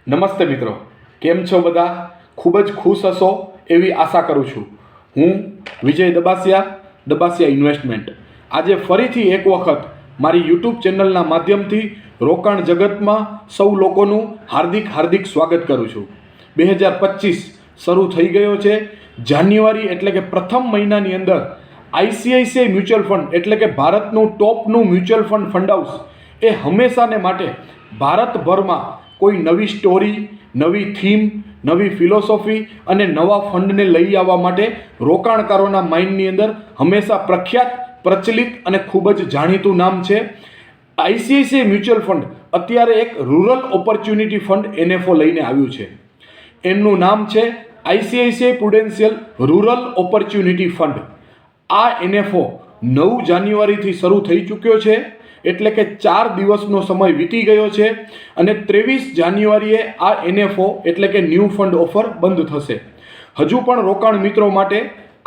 નમસ્તે મિત્રો, કેમ છો બધા? ખૂબ જ ખુશ હશો એવી આશા કરું છું. હું વિજય દબાસિયા ઇન્વેસ્ટમેન્ટ આજે ફરીથી એક વખત મારી યુટ્યુબ ચેનલના માધ્યમથી રોકાણ જગતમાં સૌ લોકોનું હાર્દિક સ્વાગત કરું છું. 2025 શરૂ થઈ ગયો છે. જાન્યુઆરી એટલે કે પ્રથમ મહિનાની અંદર આઈસીઆઈસીઆઈ મ્યુચ્યુઅલ ફંડ એટલે કે ભારતનું ટોપનું મ્યુચ્યુઅલ ફંડ ફંડ હાઉસ એ હંમેશાને માટે ભારતભરમાં કોઈ નવી સ્ટોરી, નવી થીમ, નવી ફિલોસોફી અને નવા ફંડને લઈ આવવા માટે રોકાણકારોના માઇન્ડની અંદર હંમેશા પ્રખ્યાત, પ્રચલિત અને ખૂબ જ જાણીતું નામ છે. આઈસીઆઈસીઆઈ મ્યુચ્યુઅલ ફંડ અત્યારે એક રૂરલ ઓપોર્ચ્યુનિટી ફંડ એનએફઓ લઈને આવ્યું છે. એમનું નામ છે ICICI Prudential rural opportunity fund. આ એનએફઓ 9 જાન્યુઆરીથી શરૂ થઈ ચૂક્યો છે, એટલે કે 4 દિવસનો સમય વીતી ગયો છે અને 23 જાન્યુઆરીએ આ એનએફઓ એટલે કે ન્યૂ ફંડ ઓફર બંધ થશે. હજુ પણ રોકાણ મિત્રો માટે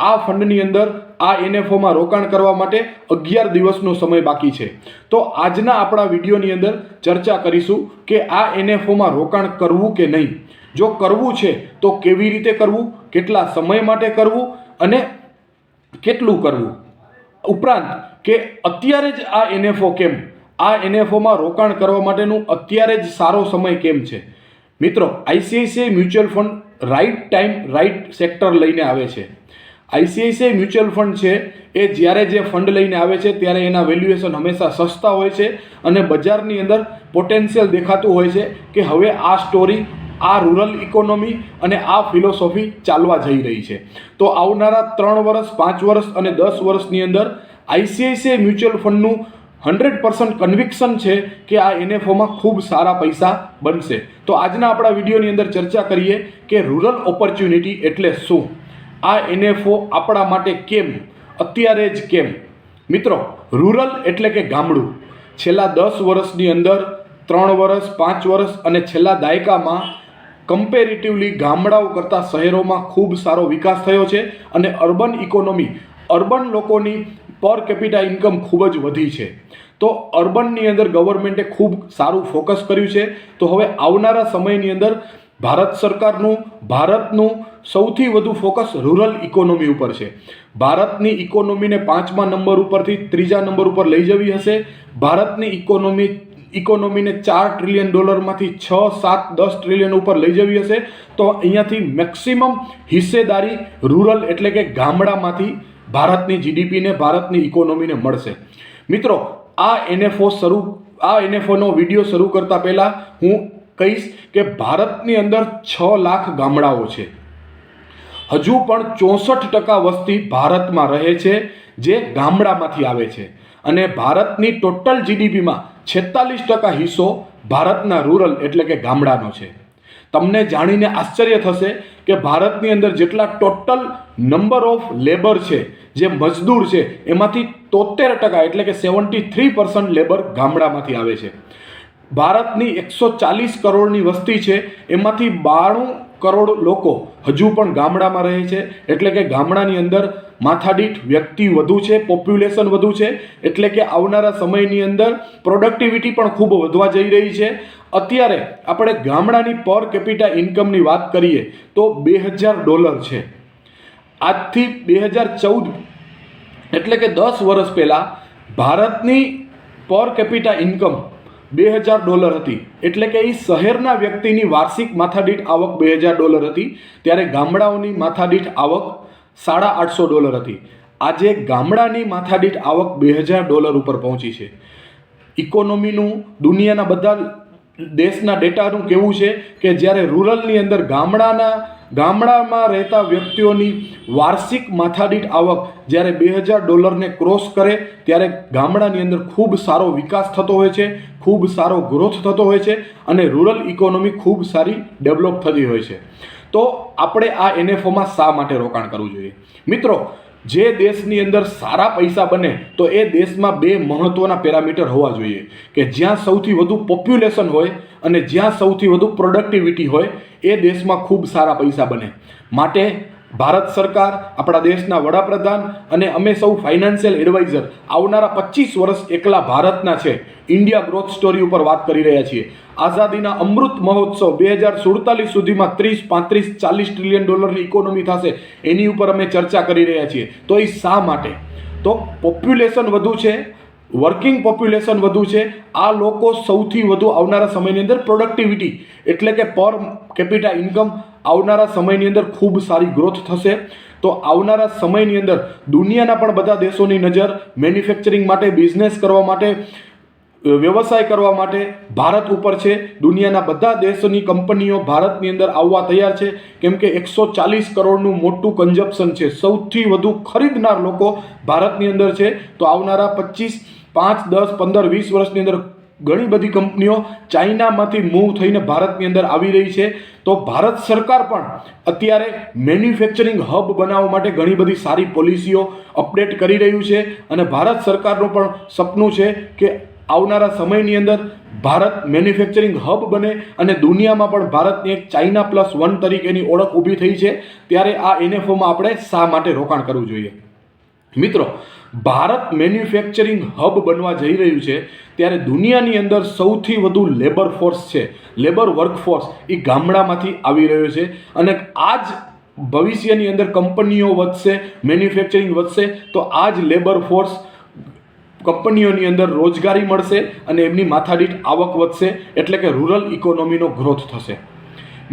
આ ફંડની અંદર આ એનએફઓમાં રોકાણ કરવા માટે 11 દિવસનો સમય બાકી છે. તો આજના આપણા વિડીયોની અંદર ચર્ચા કરીશું કે આ એનએફઓમાં રોકાણ કરવું કે નહીં. જો કરવું છે તો કેવી રીતે કરવું, કેટલા સમય માટે કરવું અને કેટલું કરવું. ઉપરાંત કે અત્યારે જ આ એનએફઓ કેમ, આ એનએફઓમાં રોકાણ કરવા માટેનું અત્યારે જ સારો સમય કેમ છે. મિત્રો, ICICI mutual fund right time right sector લઈને આવે છે. આઈસીઆઈસીઆઈ મ્યુચ્યુઅલ ફંડ છે એ જ્યારે જે ફંડ લઈને આવે છે ત્યારે એના વેલ્યુએશન હંમેશા સસ્તા હોય છે અને બજારની અંદર પોટેન્શિયલ દેખાતું હોય છે કે હવે આ સ્ટોરી, આ રૂરલ ઇકોનોમી અને આ ફિલોસોફી ચાલવા જઈ રહી છે. તો આવનારા 3 વર્ષ, 5 વર્ષ અને 10 વર્ષની અંદર આઈસીઆઈસીઆઈ મ્યુચ્યુઅલ ફંડનું 100% કન્વિક્શન છે કે આ એનએફઓમાં ખૂબ સારા પૈસા બનશે. તો આજના આપણા વિડીયોની અંદર ચર્ચા કરીએ કે રૂરલ ઓપોર્ચ્યુનિટી એટલે શું, આ એનએફઓ આપણા માટે કેમ, અત્યારે જ કેમ. મિત્રો, રૂરલ એટલે કે ગામડું. છેલ્લા 10 વર્ષની અંદર 3 વર્ષ, 5 વર્ષ અને છેલ્લા દાયકામાં કમ્પેરેટિવલી ગામડાઓ કરતાં શહેરોમાં ખૂબ સારો વિકાસ થયો છે અને અર્બન ઇકોનોમી, અર્બન લોકોની પર કેપિટા ઇન્કમ ખૂબ જ વધી છે. તો અર્બનની અંદર ગવર્મેન્ટે ખૂબ સારું ફોકસ કર્યું છે. તો હવે આવનારા સમયની અંદર ભારત સરકારનું, ભારતનું સૌથી વધુ ફોકસ રૂરલ ઇકોનોમી ઉપર છે. ભારતની ઇકોનોમીને 5મા નંબર ઉપરથી 3જા નંબર ઉપર લઈ જવી હશે. ભારતની ઇકોનોમીને $4 ટ્રિલિયન માંથી 6, 7, 10 ટ્રિલિયન ઉપર લઈ જવી હશે. તો અહીંયાથી મેક્સિમમ હિસ્સેદારી રૂરલ એટલે કે ગામડામાંથી ભારતની જીડીપીને, ભારતની ઇકોનોમીને મળશે. મિત્રો, આ એનએફઓનો વિડીયો શરૂ કરતા પહેલાં હું કહીશ કે ભારતની અંદર 6 લાખ ગામડાઓ છે. હજુ પણ 64% વસ્તી ભારતમાં રહે છે જે ગામડામાંથી આવે છે અને ભારતની ટોટલ જીડીપીમાં 46% હિસ્સો ભારતના રૂરલ એટલે કે ગામડાનો છે. તમને જાણીને આશ્ચર્ય થશે કે ભારતની અંદર જેટલા ટોટલ નંબર ઓફ લેબર છે, જે મજદૂર છે, એમાંથી 73% એટલે કે 73% લેબર ગામડામાંથી આવે છે. ભારતની 140 કરોડની વસ્તી છે, એમાંથી 92 કરોડ લોકો હજુ પણ ગામડામાં રહે છે. એટલે કે ગામડાની અંદર માથાદીઠ વ્યક્તિ વધુ છે, પોપ્યુલેશન વધુ છે. એટલે કે આવનારા સમયની અંદર પ્રોડક્ટિવિટી પણ ખૂબ વધવા જઈ રહી છે. અત્યારે આપણે ગામડાની પર કેપિટા ઇન્કમની વાત કરીએ તો $2000 છે. આજથી 2014 એટલે કે 10 વર્ષ પહેલાં ભારતની પર કેપિટા ઇન્કમ $2000 હતી. એટલે કે એ શહેરના વ્યક્તિની વાર્ષિક માથાદીઠ આવક $2000 હતી, ત્યારે ગામડાઓની માથાદીઠ આવક $850 હતી. આજે ગામડાની માથાદીઠ આવક $2000 ઉપર પહોંચી છે. ઇકોનોમીનું દુનિયાના બધા દેશના ડેટાનું કહેવું છે કે જ્યારે રૂરલની અંદર ગામડામાં રહેતા વ્યક્તિઓની વાર્ષિક માથાદીઠ આવક જ્યારે $2000 ક્રોસ કરે ત્યારે ગામડાની અંદર ખૂબ સારો વિકાસ થતો હોય છે, ખૂબ સારો ગ્રોથ થતો હોય છે અને રૂરલ ઇકોનોમી ખૂબ સારી ડેવલપ થતી હોય છે. તો આપણે આ એનએફઓમાં શા માટે રોકાણ કરવું જોઈએ? મિત્રો, જે દેશની અંદર સારા પૈસા બને તો એ દેશમાં 2 મહત્વના પેરામીટર હોવા જોઈએ કે જ્યાં સૌથી વધુ પોપ્યુલેશન હોય અને જ્યાં સૌથી વધુ પ્રોડક્ટિવિટી હોય એ દેશમાં ખૂબ સારા પૈસા બને. માટે ભારત સરકાર, આપણા દેશના વડાપ્રધાન અને અમે સૌ ફાઇનાન્શિયલ એડવાઇઝર આવનારા 25 વર્ષ એકલા ભારતના છે, ઇન્ડિયા ગ્રોથ સ્ટોરી ઉપર વાત કરી રહ્યા છીએ. આઝાદીના અમૃત મહોત્સવ 2047 સુધીમાં 30, 35, 40 ટ્રિલિયન ડોલરની ઇકોનોમી થશે, એની ઉપર અમે ચર્ચા કરી રહ્યા છીએ. તો એ શા માટે? તો પોપ્યુલેશન વધુ છે, વર્કિંગ પોપ્યુલેશન વધુ છે, આ લોકો સૌથી વધુ આવનારા સમયની અંદર પ્રોડક્ટિવિટી એટલે કે પર કેપિટા ઇન્કમ આવનારા સમયની અંદર ખૂબ સારી ગ્રોથ થશે. તો આવનારા સમયની અંદર દુનિયાના પણ બધા દેશોની નજર મેન્યુફેક્ચરિંગ માટે, બિઝનેસ કરવા માટે, વ્યવસાય કરવા માટે ભારત ઉપર છે. દુનિયાના બધા દેશોની કંપનીઓ ભારતની અંદર આવવા તૈયાર છે, કેમ કે 140 કરોડનું મોટું કન્ઝપ્શન છે, સૌથી વધુ ખરીદનાર લોકો ભારતની અંદર છે. તો આવનારા 25, 5, 10, 15, 20 વર્ષની અંદર ઘણી બધી કંપનીઓ ચાઇનામાંથી મૂવ થઈને ભારતની અંદર આવી રહી છે. તો ભારત સરકાર પણ અત્યારે મેન્યુફેક્ચરિંગ હબ બનાવવા માટે ઘણી બધી સારી પોલિસીઓ અપડેટ કરી રહ્યું છે. અને ભારત સરકારનું પણ સપનું છે કે આવનારા સમયની અંદર ભારત મેન્યુફેક્ચરિંગ હબ બને અને દુનિયામાં પણ ભારતની એક ચાઇના +1 તરીકેની ઓળખ ઊભી થઈ છે. ત્યારે આ NFOમાં આપણે શા માટે રોકાણ કરવું જોઈએ? મિત્રો, ભારત મેન્યુફેક્ચરિંગ હબ બનવા જઈ રહ્યું છે ત્યારે દુનિયાની અંદર સૌથી વધુ લેબર ફોર્સ છે, લેબર વર્કફોર્સ એ ગામડામાંથી આવી રહ્યો છે. અને આ જ ભવિષ્યની અંદર કંપનીઓ વધશે, મેન્યુફેક્ચરિંગ વધશે, તો આ જ લેબર ફોર્સ કંપનીઓની અંદર રોજગારી મળશે અને એમની માથાદીઠ આવક વધશે, એટલે કે રૂરલ ઇકોનોમીનો ગ્રોથ થશે.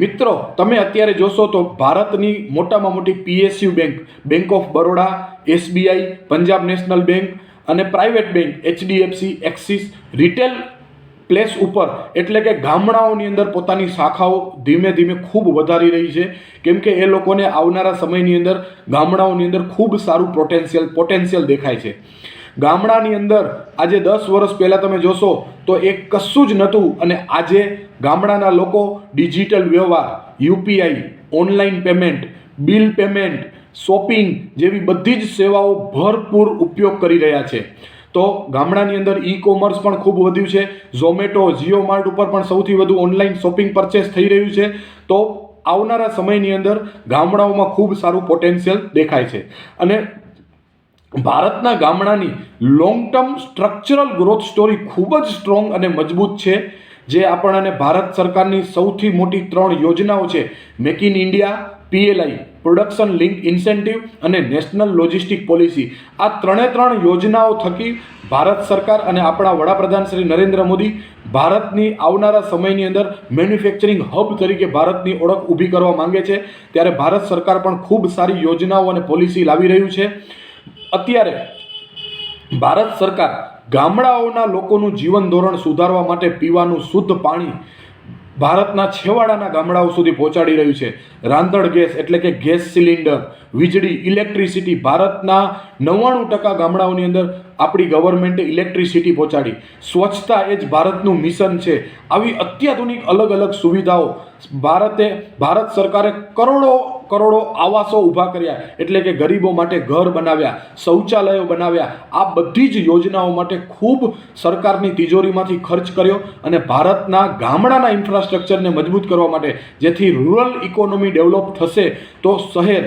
મિત્રો, તમે અત્યારે જોશો તો ભારતની મોટામાં મોટી PSU bank, bank of Baroda, SBI, Punjab national bank અને private bank HDFC, Axis retail place ઉપર એટલે કે ગામડાઓની અંદર પોતાની શાખાઓ ધીમે ધીમે ખૂબ વધારી રહી છે, કેમ કે એ લોકોને આવનારા સમયની અંદર ગામડાઓની અંદર ખૂબ સારું પોટેન્શિયલ દેખાય છે. ગામડાની અંદર આજે 10 વર્ષ પહેલાં તમે જોશો તો એક કશું જ નહોતું, અને આજે ગામડાના લોકો ડિજિટલ વ્યવહાર, UPI, online payment, bill payment, shopping જેવી બધી જ સેવાઓ ભરપૂર ઉપયોગ કરી રહ્યા છે. તો ગામડાની અંદર ઈ-કોમર્સ પણ ખૂબ વધ્યું છે. ઝોમેટો, જીઓ માર્ટ ઉપર પણ સૌથી વધુ ઓનલાઈન શોપિંગ પરચેસ થઈ રહ્યું છે. તો આવનારા સમયની અંદર ગામડાઓમાં ખૂબ સારું પોટેન્શિયલ દેખાય છે. અને ભારતના ગામડાની long term structural growth story ખૂબ જ સ્ટ્રોંગ અને મજબૂત છે, જે આપણને ભારત સરકારની સૌથી મોટી 3 યોજનાઓ છે, make in India, PLI, production link incentive અને નેશનલ લોજિસ્ટિક પોલિસી. આ 3 યોજનાઓ થકી ભારત સરકાર અને આપણા વડાપ્રધાન શ્રી નરેન્દ્ર મોદી ભારતની આવનારા સમયની અંદર મેન્યુફેક્ચરિંગ હબ તરીકે ભારતની ઓળખ ઊભી કરવા માંગે છે. ત્યારે ભારત સરકાર પણ ખૂબ સારી યોજનાઓ અને પોલિસી લાવી રહ્યું છે. અત્યારે ભારત સરકાર ગામડાઓના લોકોનું જીવન ધોરણ સુધારવા માટે પીવાનું શુદ્ધ પાણી ભારતના છેવાડાના ગામડાઓ સુધી પહોંચાડી રહ્યું છે. રાંધણ ગેસ એટલે કે ગેસ સિલિન્ડર, વીજળી, ઇલેક્ટ્રિસિટી ભારતના 99% ગામડાઓની અંદર આપણી ગવર્મેન્ટે ઇલેક્ટ્રિસિટી પહોંચાડી. સ્વચ્છતા એ જ ભારતનું મિશન છે. આવી અત્યાધુનિક અલગ અલગ સુવિધાઓ ભારત સરકારે કરોડો આવાસો ઊભા કર્યા, એટલે કે ગરીબો માટે ઘર બનાવ્યા, શૌચાલયો બનાવ્યા. આ બધી જ યોજનાઓ માટે ખૂબ સરકારની તિજોરીમાંથી ખર્ચ કર્યો અને ભારતના ગામડાના ઇન્ફ્રાસ્ટ્રક્ચરને મજબૂત કરવા માટે, જેથી રૂરલ ઇકોનોમી ડેવલપ થશે તો શહેર,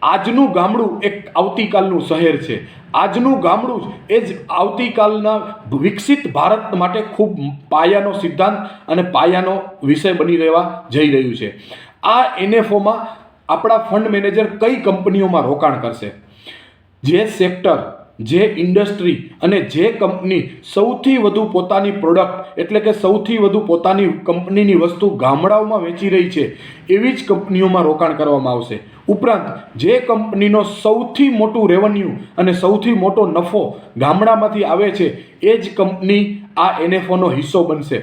આજનું ગામડું એક આવતીકાલનું શહેર છે. આજનું ગામડું જ એ જ આવતીકાલના વિકસિત ભારત માટે ખૂબ પાયાનો સિદ્ધાંત અને પાયાનો વિષય બની રહેવા જઈ રહ્યું છે. આ NFOમાં આપણા ફંડ મેનેજર કઈ કંપનીઓમાં રોકાણ કરશે? જે સેક્ટર, જે ઇન્ડસ્ટ્રી અને જે કંપની સૌથી વધુ પોતાની પ્રોડક્ટ એટલે કે સૌથી વધુ પોતાની કંપનીની વસ્તુ ગામડાઓમાં વેચી રહી છે, એવી જ કંપનીઓમાં રોકાણ કરવામાં આવશે. ઉપરાંત જે કંપનીનો સૌથી મોટું રેવન્યુ અને સૌથી મોટો નફો ગામડામાંથી આવે છે, એ જ કંપની આ NFOનો હિસ્સો બનશે.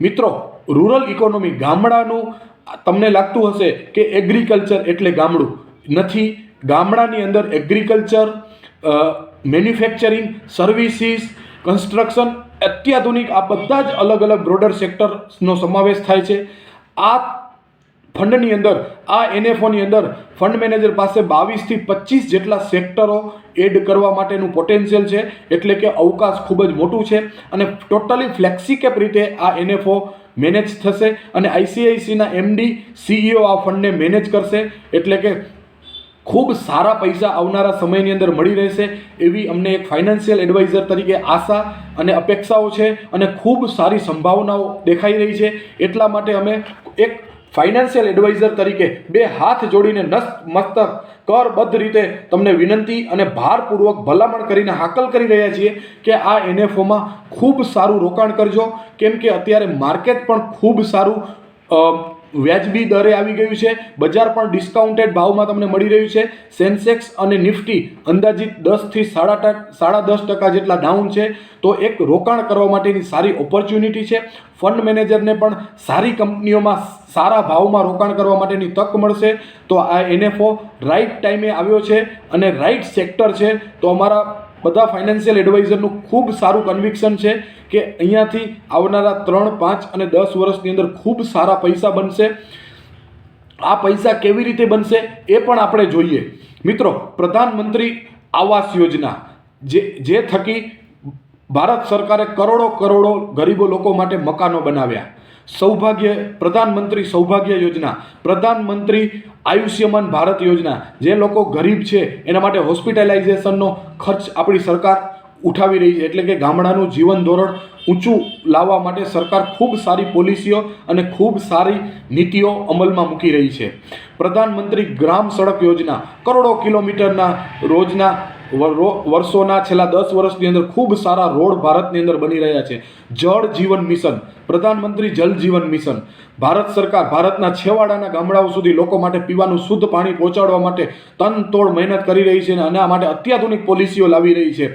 મિત્રો, રૂરલ ઇકોનોમી, ગામડાનું તમને લાગતું હશે કે એગ્રીકલ્ચર એટલે ગામડું નથી. ગામડાની અંદર એગ્રીકલ્ચર, મેન્યુફેક્ચરિંગ, સર્વિસીસ, કન્સ્ટ્રક્શન, અત્યાધુનિક આ બધા જ અલગ અલગ બ્રોડર સેક્ટરનો સમાવેશ થાય છે. આ ફંડની અંદર, આ NFOની અંદર ફંડ મેનેજર પાસે 22 થી 25 જેટલા સેક્ટરો એડ કરવા માટેનું પોટેન્શિયલ છે, એટલે કે અવકાશ ખૂબ જ મોટું છે. અને ટોટલી ફ્લેક્સીકેપ રીતે આ NFO મેનેજ થશે અને ICICIના MD CEO આ ફંડને મેનેજ કરશે. એટલે કે ખૂબ સારા પૈસા આવનારા સમયની અંદર મળી રહેશે એવી અમને એક ફાઇનાન્શિયલ એડવાઇઝર તરીકે આશા અને અપેક્ષાઓ છે અને ખૂબ સારી સંભાવનાઓ દેખાઈ રહી છે. એટલા માટે અમે એક ફાઇનાન્શિયલ એડવાઇઝર તરીકે બે હાથ જોડીને મસ્તક કરબદ્ધ રીતે તમને વિનંતી અને ભારપૂર્વક ભલામણ કરીને હાકલ કરી રહ્યા છીએ કે આ NFOમાં ખૂબ સારું રોકાણ કરજો, કેમ કે અત્યારે માર્કેટ પણ ખૂબ સારું વ્યાજબી દરે આવી ગયું છે. બજાર પણ ડિસ્કાઉન્ટેડ ભાવમાં તમને મળી રહ્યું છે. સેન્સેક્સ અને નિફ્ટી અંદાજિત 10 થી 10.5% જેટલા ડાઉન છે. તો એક રોકાણ કરવા માટેની સારી ઓપોર્ચ્યુનિટી છે. ફંડ મેનેજરને પણ સારી કંપનીઓમાં સારા ભાવમાં રોકાણ કરવા માટેની તક મળશે. તો આ NFO રાઈટ ટાઈમે આવ્યો છે અને રાઈટ સેક્ટર છે. તો અમારા બધા ફાઇનાન્શિયલ એડવાઇઝરનું ખૂબ સારું કન્વિક્શન છે કે અહીંયાથી આવનારા 3, 5 અને 10 વર્ષની અંદર ખૂબ સારા પૈસા બનશે. આ પૈસા કેવી રીતે બનશે એ પણ આપણે જોઈએ. મિત્રો, પ્રધાનમંત્રી આવાસ યોજના જે થકી ભારત સરકારે કરોડો ગરીબો લોકો માટે મકાનો બનાવ્યા. પ્રધાનમંત્રી સૌભાગ્ય યોજના, પ્રધાનમંત્રી આયુષ્યમાન ભારત યોજના, જે લોકો ગરીબ છે એના માટે હોસ્પિટલાઇઝેશનનો ખર્ચ આપણી સરકાર ઉઠાવી રહી છે. એટલે કે ગામડાનું જીવન ધોરણ ઊંચું લાવવા માટે સરકાર ખૂબ સારી પોલિસીઓ અને ખૂબ સારી નીતિઓ અમલમાં મૂકી રહી છે. પ્રધાનમંત્રી ગ્રામ સડક યોજના, કરોડો કિલોમીટરના રોજના વર્ષોના છેલ્લા 10 વર્ષની અંદર ખૂબ સારા રોડ ભારતની અંદર બની રહ્યા છે. જળ જીવન મિશન, પ્રધાનમંત્રી જલ જીવન મિશન, ભારત સરકાર ભારતના છેવાડાના ગામડાઓ સુધી લોકો માટે પીવાનું શુદ્ધ પાણી પહોંચાડવા માટે તનતોડ મહેનત કરી રહી છે અને આના માટે અત્યાધુનિક પોલિસીઓ લાવી રહી છે.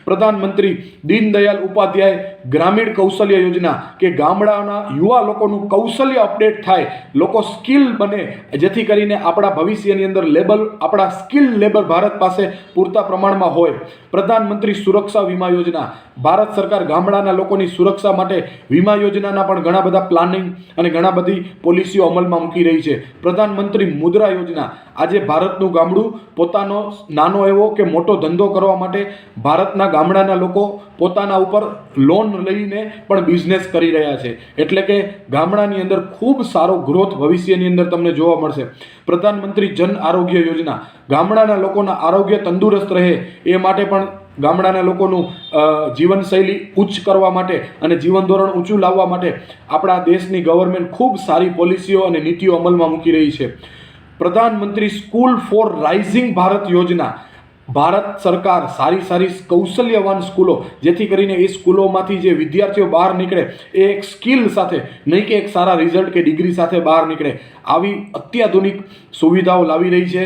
પ્રધાનમંત્રી દીનદયાલ ઉપાધ્યાય ગ્રામીણ કૌશલ્ય યોજના, કે ગામડાના યુવા લોકોનું કૌશલ્ય અપડેટ થાય, લોકો સ્કિલ બને, જેથી કરીને આપણા ભવિષ્યની અંદર આપણા સ્કિલ લેબર ભારત પાસે પૂરતા પ્રમાણમાં હોય. પ્રધાનમંત્રી સુરક્ષા વીમા યોજના, ભારત સરકાર ગામડાના લોકોની સુરક્ષા માટે વીમા યોજનાના પણ ઘણા બધા પ્લાનિંગ અને ઘણા બધી પોલિસીઓ અમલમાં મૂકી રહી છે. પ્રધાનમંત્રી મુદ્રા યોજના, આજે ભારતનું ગામડું પોતાનો નાનો એવો કે મોટો ધંધો કરવા માટે ભારતના ગામડાના લોકો પોતાના ઉપર લોન લઈને પણ બિઝનેસ કરી રહ્યા છે. એટલે કે ગામડાની અંદર ખૂબ સારો ગ્રોથ ભવિષ્યની અંદર તમને જોવા મળશે. પ્રધાનમંત્રી જન આરોગ્ય યોજના, ગામડાના લોકોના આરોગ્ય તંદુરસ્ત રહે એ માટે પણ ગામડાના લોકોનું જીવનશૈલી ઉચ્ચ કરવા માટે અને જીવન ધોરણ ઊંચું લાવવા માટે આપણા દેશની ગવર્મેન્ટ ખૂબ સારી પોલિસીઓ અને નીતિઓ અમલમાં મૂકી રહી છે. પ્રધાનમંત્રી સ્કૂલ ફોર રાઇઝિંગ ભારત યોજના, ભારત સરકાર સારી કૌશલ્યવાન સ્કૂલો, જેથી કરીને એ સ્કૂલોમાંથી જે વિદ્યાર્થીઓ બહાર નીકળે એ એક સ્કિલ સાથે, નહીં કે એક સારા રિઝલ્ટ કે ડિગ્રી સાથે બહાર નીકળે, આવી અત્યાધુનિક સુવિધાઓ લાવી રહી છે.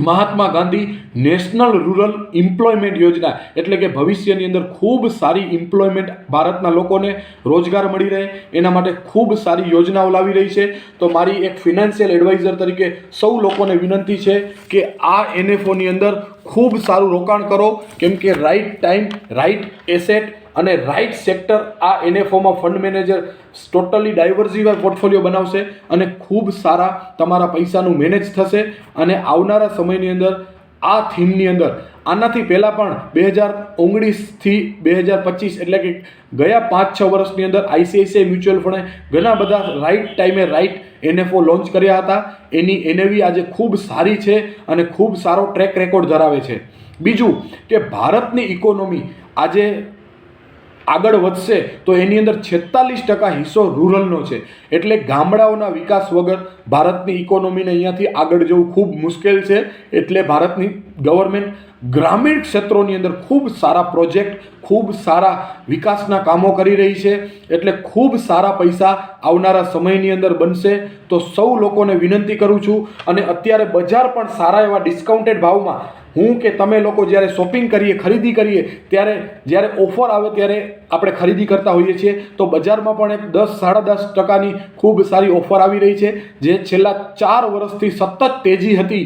Mahatma Gandhi national rural employment યોજના, એટલે કે ભવિષ્યની અંદર ખૂબ સારી એમ્પ્લોયમેન્ટ ભારતના લોકોને રોજગાર મળી રહે એના માટે ખૂબ સારી યોજનાઓ લાવી રહી છે. તો મારી એક ફિનાન્શિયલ એડવાઇઝર તરીકે સૌ લોકોને વિનંતી છે કે આ NFOની અંદર ખૂબ સારું રોકાણ કરો, કેમ કે રાઈટ ટાઈમ, રાઈટ એસેટ અને રાઈટ સેક્ટર આ NFOમાં fund manager totally diversify portfolio બનાવશે અને ખૂબ સારા તમારા પૈસાનું મેનેજ થશે. અને આવનારા સમયની અંદર આ થીમની અંદર આનાથી પહેલાં પણ 2019થી 2025 એટલે કે ગયા 5-6 વર્ષની અંદર ICICI મ્યુચ્યુઅલ ફંડે ઘણા બધા રાઈટ ટાઈમે રાઈટ NFO લોન્ચ કર્યા હતા. એની NAV આજે ખૂબ સારી છે અને ખૂબ સારો ટ્રેક રેકોર્ડ ધરાવે છે. બીજું કે ભારતની ઇકોનોમી આજે આગળ વધશે તો એની અંદર 46% હિસ્સો રૂરલનો છે. એટલે ગામડાઓના વિકાસ વગર ભારતની ઇકોનોમીને અહીંયાથી આગળ જવું ખૂબ મુશ્કેલ છે. એટલે ભારતની ગવર્મેન્ટ ગ્રામીણ ક્ષેત્રોની અંદર ખૂબ સારા પ્રોજેક્ટ, ખૂબ સારા વિકાસના કામો કરી રહી છે. એટલે ખૂબ સારા પૈસા આવનારા સમયની અંદર બનશે. તો સૌ લોકોને વિનંતી કરું છું. અને અત્યારે બજાર પણ સારા એવા ડિસ્કાઉન્ટેડ ભાવમાં, હું કે તમે લોકો જ્યારે શોપિંગ કરીએ, ખરીદી કરીએ, ત્યારે જ્યારે ઓફર આવે ત્યારે આપણે ખરીદી કરતા હોઈએ છીએ. તો બજારમાં પણ એક 10-10.5%ની ખૂબ સારી ઓફર આવી રહી છે, જે છેલ્લા 4 વર્ષથી સતત તેજી હતી.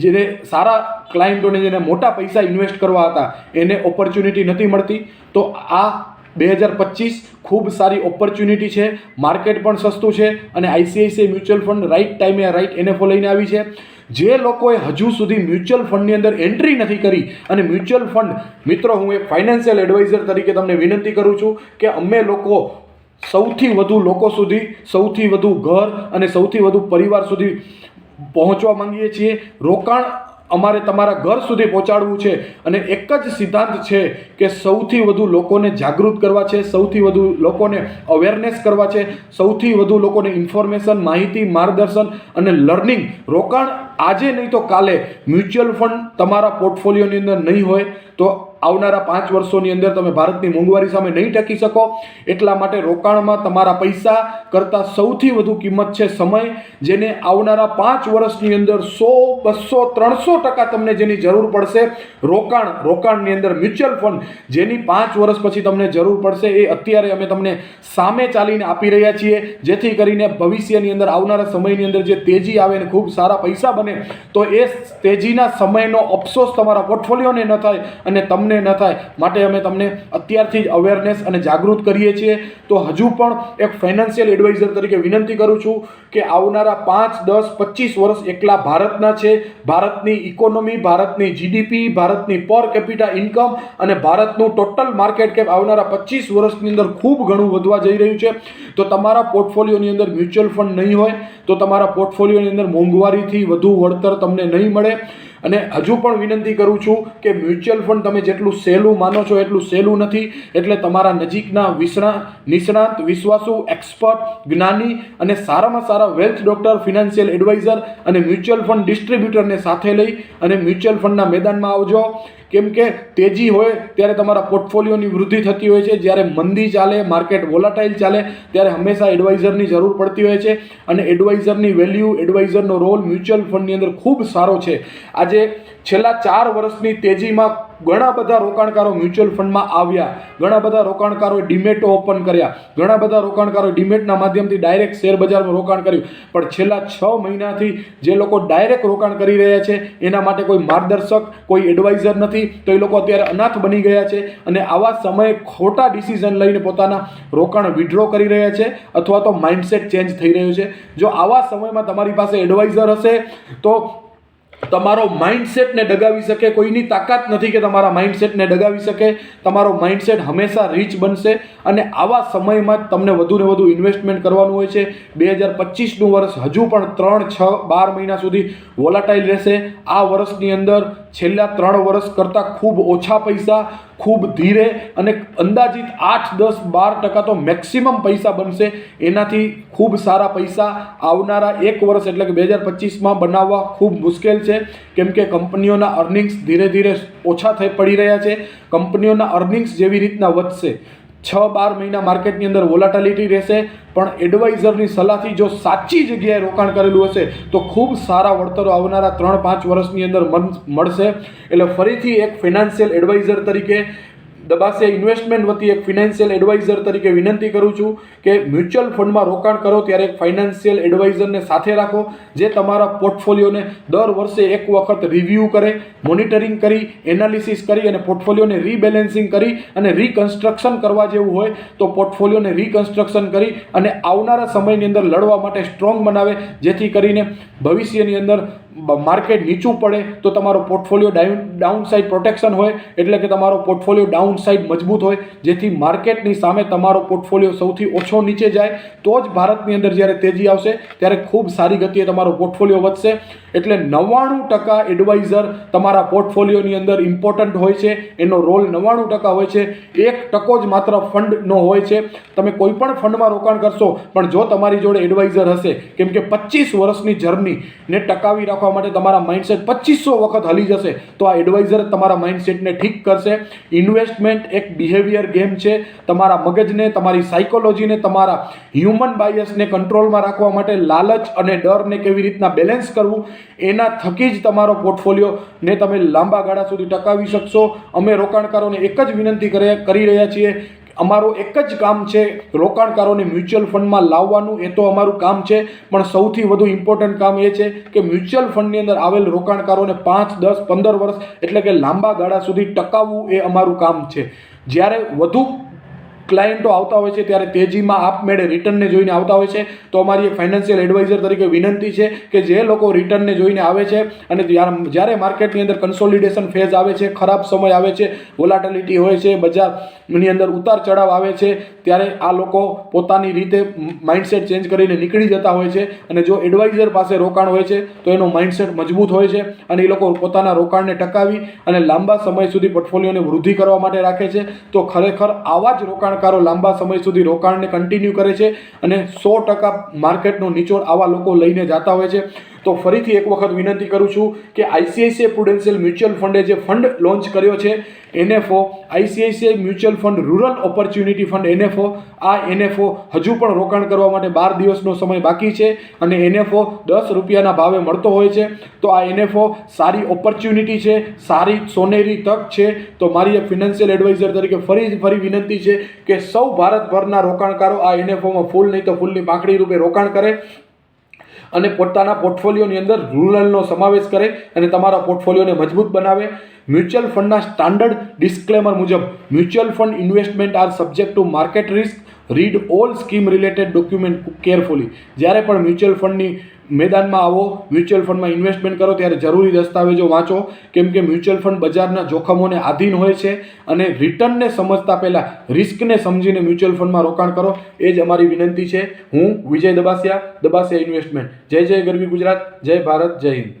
જેને સારા ક્લાયન્ટોને, જેને મોટા પૈસા ઇન્વેસ્ટ કરવા હતા, એને ઓપોર્ચ્યુનિટી નથી મળતી. તો આ 2025 ખૂબ સારી ઓપોર્ચ્યુનિટી છે. માર્કેટ પણ સસ્તું છે અને ICICI મ્યુચ્યુઅલ ફંડ રાઈટ ટાઈમે રાઈટ NFO લઈને આવી છે. જે લોકોએ હજુ સુધી મ્યુચ્યુઅલ ફંડની અંદર એન્ટ્રી નથી કરી, અને મ્યુચ્યુઅલ ફંડ, મિત્રો, હું એક ફાઇનાન્શિયલ એડવાઇઝર તરીકે તમને વિનંતી કરું છું કે અમે લોકો સૌથી વધુ લોકો સુધી, સૌથી વધુ ઘર અને સૌથી વધુ પરિવાર સુધી પહોંચવા માંગીએ છીએ. રોકાણ અમારે તમારા ઘર સુધી પહોંચાડવું છે અને એક જ સિદ્ધાંત છે કે સૌથી વધુ લોકોને જાગૃત કરવા છે, સૌથી વધુ લોકોને અવેરનેસ કરવા છે, સૌથી વધુ લોકોને ઇન્ફોર્મેશન, માહિતી, માર્ગદર્શન અને લર્નિંગ. રોકાણ આજે નહીં તો કાલે મ્યુચ્યુઅલ ફંડ તમારા પોર્ટફોલિયોની અંદર નહીં હોય તો આવનારા 5 વર્ષોની અંદર તમે ભારતની મોંઘવારી સામે નહીં ટકી શકો. એટલા માટે રોકાણમાં તમારા પૈસા કરતાં સૌથી વધુ કિંમત છે સમય, જેને આવનારા 5 વર્ષની અંદર 100, 200, 300% તમને જેની જરૂર પડશે. રોકાણની અંદર મ્યુચ્યુઅલ ફંડ જેની 5 વર્ષ પછી તમને જરૂર પડશે એ અત્યારે અમે તમને સામે ચાલીને આપી રહ્યા છીએ, જેથી કરીને ભવિષ્યની અંદર આવનારા સમયની અંદર જે તેજી આવે ને ખૂબ સારા પૈસા બને તો એ તેજીના સમયનો અફસોસ તમારા પોર્ટફોલિયોને ન થાય અને તમને ન થાય. માટે અમે તમને અત્યારથી જ અવેરનેસ અને જાગૃત કરીએ છીએ. તો હજુ પણ એક ફાઇનાન્શિયલ એડવાઇઝર તરીકે વિનંતી કરું છું કે આવનારા 5, 10, 25 વર્ષ એકલા ભારતના છે. ભારતની ઇકોનોમી, ભારતની જીડીપી, ભારતની પર કેપિટા ઇન્કમ અને ભારતનું ટોટલ માર્કેટ કેપ આવનારા 25 વર્ષની અંદર ખૂબ ઘણું વધવા જઈ રહ્યું છે. તો તમારા પોર્ટફોલિયોની અંદર મ્યુચ્યુઅલ ફંડ નહીં હોય તો તમારા પોર્ટફોલિયોની અંદર મોંઘવારીથી વધુ વળતર તમને નહીં મળે. અને હજુ પણ વિનંતી કરું છું કે મ્યુચ્યુઅલ ફંડ તમે જેટલું સહેલું માનો છો એટલું સહેલું નથી. એટલે તમારા નજીકના નિષ્ણાત, વિશ્વાસુ, એક્સપર્ટ, જ્ઞાની અને સારામાં સારા વેલ્થ ડોક્ટર, ફિનાન્શિયલ એડવાઇઝર અને મ્યુચ્યુઅલ ફંડ ડિસ્ટ્રીબ્યુટરને સાથે લઈ અને મ્યુચ્યુઅલ ફંડના મેદાનમાં આવજો. કેમ કે તેજી હોય ત્યારે તમારા પોર્ટફોલિયોની વૃદ્ધિ થતી હોય છે, જ્યારે મંદી ચાલે, માર્કેટ વોલાટાઇલ ચાલે ત્યારે હંમેશા એડવાઇઝરની જરૂર પડતી હોય છે. અને એડવાઇઝરની વેલ્યુ, એડવાઇઝરનો રોલ મ્યુચ્યુઅલ ફંડની અંદર ખૂબ સારો છે. આજે છેલ્લા 4 વર્ષની તેજીમાં ઘણા બધા રોકાણકારો મ્યુચ્યુઅલ ફંડમાં આવ્યા, ઘણા બધા રોકાણકારોએ ડીમેટો ઓપન કર્યા, ઘણા બધા રોકાણકારોએ ડીમેટના માધ્યમથી ડાયરેક્ટ શેર બજારમાં રોકાણ કર્યું. પણ છેલ્લા 6 મહિનાથી જે લોકો ડાયરેક્ટ રોકાણ કરી રહ્યા છે એના માટે કોઈ માર્ગદર્શક, કોઈ એડવાઇઝર નથી. તો એ લોકો અત્યારે અનાથ બની ગયા છે અને આવા સમયે ખોટા ડિસિઝન લઈને પોતાના રોકાણ વિડ્રો કરી રહ્યા છે અથવા તો માઇન્ડસેટ ચેન્જ થઈ રહ્યો છે. જો આવા સમયમાં તમારી પાસે એડવાઇઝર હશે તો તમારો માઇન્ડસેટને ડગાવી શકે. કોઈની તાકાત નથી કે તમારા માઇન્ડસેટને ડગાવી શકે. તમારો માઇન્ડસેટ હંમેશા રીચ બનશે. અને આવા સમયમાં જ તમને વધુને વધુ ઇન્વેસ્ટમેન્ટ કરવાનું હોય છે. 2025નું વર્ષ હજુ પણ 3, 6, 12 મહિના સુધી વોલાટાઇલ રહેશે. આ વર્ષની અંદર છેલ્લા 3 વર્ષ કરતાં ખૂબ ઓછા પૈસા, ખૂબ ધીરે અને અંદાજિત 8, 10, 12% તો મેક્સિમમ પૈસા બનશે. એનાથી ખૂબ સારા પૈસા આવનારા 1 વર્ષ એટલે કે 2025માં બનાવવા ખૂબ મુશ્કેલ છે. કેમ કે કંપનીઓના અર્નિંગ્સ ધીરે ધીરે ઓછા પડી રહ્યા છે. કંપનીઓના અર્નિંગ્સ જેવી રીતના વધશે 6-12 મહિના માર્કેટની અંદર વોલાટિલિટી રહેશે. પણ એડવાઇઝરની સલાહથી જો સાચી જગ્યાએ રોકાણ કરેલું હશે તો ખૂબ સારા વળતરો આવનારા 3-5 વર્ષની અંદર મળશે. એટલે ફરીથી એક ફિનાન્શિયલ એડવાઇઝર તરીકે, દબાસિયા ઇન્વેસ્ટમેન્ટ વતી એક ફિનાન્શિયલ એડવાઇઝર તરીકે વિનંતી કરું છું કે મ્યુચ્યુઅલ ફંડમાં રોકાણ કરો ત્યારે એક ફાઇનાન્શિયલ એડવાઇઝરને સાથે રાખો, જે તમારા પોર્ટફોલિયોને દર વર્ષે એક વખત રિવ્યૂ કરે, મોનિટરિંગ કરી, એનાલિસિસ કરી અને પોર્ટફોલિયોને રીબેલેન્સિંગ કરી અને રીકન્સ્ટ્રક્શન કરવા જેવું હોય તો પોર્ટફોલિયોને રીકન્સ્ટ્રક્શન કરી અને આવનારા સમયની અંદર લડવા માટે સ્ટ્રોંગ બનાવે, જેથી કરીને ભવિષ્યની અંદર માર્કેટ નીચું પડે તો તમારો પોર્ટફોલિયો ડાઉન સાઇડ પ્રોટેક્શન હોય. એટલે કે તમારો પોર્ટફોલિયો ડાઉન સાઇડ મજબૂત હોય, જેથી માર્કેટની સામે તમારો પોર્ટફોલિયો સૌથી ઓછો નીચે જાય. તો જ ભારતની અંદર જ્યારે તેજી આવશે ત્યારે ખૂબ સારી ગતિએ તમારો પોર્ટફોલિયો વધશે. એટલે 99% એડવાઇઝર તમારા પોર્ટફોલિયોની અંદર ઇમ્પોર્ટન્ટ હોય છે. એનો રોલ 99% હોય છે. 1% જ માત્ર ફંડનો હોય છે. તમે કોઈ પણ ફંડમાં રોકાણ કરશો પણ જો તમારી જોડે એડવાઇઝર હશે, કેમ કે 25 વર્ષની જર્નીને ટકાવી રાખવા માટે તમારા માઇન્ડસેટ 2500 વખત હલી જશે તો આ એડવાઇઝર તમારા માઇન્ડસેટને ઠીક કરશે. ઇન્વેસ્ટમેન્ટ એક બિહેવિયર ગેમ છે. તમારા મગજને, તમારી સાયકોલોજીને, તમારા હ્યુમન બાયસને કંટ્રોલમાં રાખવા માટે લાલચ અને ડરને કેવી રીતના બેલેન્સ કરવું, એના થકી જ તમારો પોર્ટફોલિયોને તમે લાંબા ગાળા સુધી ટકાવી શકશો. અમે રોકાણકારોને એક જ વિનંતી કરી રહ્યા છીએ. અમારું એક જ કામ છે રોકાણકારોને મ્યુચ્યુઅલ ફંડમાં લાવવાનું. એ તો અમારું કામ છે, પણ સૌથી વધુ ઇમ્પોર્ટન્ટ કામ એ છે કે મ્યુચ્યુઅલ ફંડની અંદર આવેલ રોકાણકારોને 5, 10, 15 વર્ષ એટલે કે લાંબા ગાળા સુધી ટકાવવું એ અમારું કામ છે. જ્યારે વધુ ક્લાયન્ટો આવતા હોય છે ત્યારે તેજીમાં આપમેળે રિટર્નને જોઈને આવતા હોય છે. તો અમારી એક ફાઇનાન્શિયલ એડવાઇઝર તરીકે વિનંતી છે કે જે લોકો રિટર્નને જોઈને આવે છે અને જ્યારે માર્કેટની અંદર કન્સોલિડેશન ફેઝ આવે છે, ખરાબ સમય આવે છે, વોલાટિલિટી હોય છે, બજારની અંદર ઉતાર ચઢાવ આવે છે, ત્યારે આ લોકો પોતાની રીતે માઇન્ડસેટ ચેન્જ કરીને નીકળી જતા હોય છે. અને જો એડવાઇઝર પાસે રોકાણ હોય છે તો એનો માઇન્ડસેટ મજબૂત હોય છે અને એ લોકો પોતાના રોકાણને ટકાવી અને લાંબા સમય સુધી પોર્ટફોલિયોને વૃદ્ધિ કરવા માટે રાખે છે. તો ખરેખર આવા જ રોકાણકારો લાંબા સમય સુધી રોકાણને કન્ટિન્યુ કરે છે અને 100% માર્કેટનો નિચોડ આવા લોકો લઈને જતા હોય છે. તો ફરીથી એક વખત વિનંતી કરું છું કે આઈસીઆઈસીઆઈ પ્રુડેન્શિયલ મ્યુચ્યુઅલ ફંડે જે ફંડ લોન્ચ કર્યો છે NFO, ICICI mutual fund rural opportunity fund NFO, આ NFO હજુ પણ રોકાણ કરવા માટે 12 દિવસનો સમય બાકી છે અને NFO 10 રૂપિયાના ભાવે મળતો હોય છે. તો આ NFO સારી ઓપોર્ચ્યુનિટી છે, સારી સોનેરી તક છે. તો મારી એક ફિનાન્શિયલ એડવાઇઝર તરીકે ફરી વિનંતી છે કે સૌ ભારતભરના રોકાણકારો આ NFOમાં ફૂલ નહીં તો ફૂલની પાંખડી રૂપે રોકાણ કરે અને પોતાના પોર્ટફોલિયોની અંદર રૂરલનો સમાવેશ કરે અને તમારા પોર્ટફોલિયોને મજબૂત બનાવે. મ્યુચ્યુઅલ ફંડના સ્ટાન્ડર્ડ ડિસ્ક્લેમર મુજબ mutual fund investment R subject to market risk. Read all scheme related document carefully. જ્યારે પણ મ્યુચ્યુઅલ ફંડની મેદાનમાં આવો, મ્યુચ્યુઅલ ફંડમાં ઇન્વેસ્ટમેન્ટ કરો ત્યારે જરૂરી દસ્તાવેજો વાંચો, કેમ કે મ્યુચ્યુઅલ ફંડ બજારના જોખમોને આધીન હોય છે અને રિટર્નને સમજતા પહેલાં રિસ્કને સમજીને મ્યુચ્યુઅલ ફંડમાં રોકાણ કરો. એ જ અમારી વિનંતી છે. હું વિજય દબાસિયા, દબાસિયા ઇન્વેસ્ટમેન્ટ. જય જય ગરવી ગુજરાત, જય ભારત, જય હિન્દ.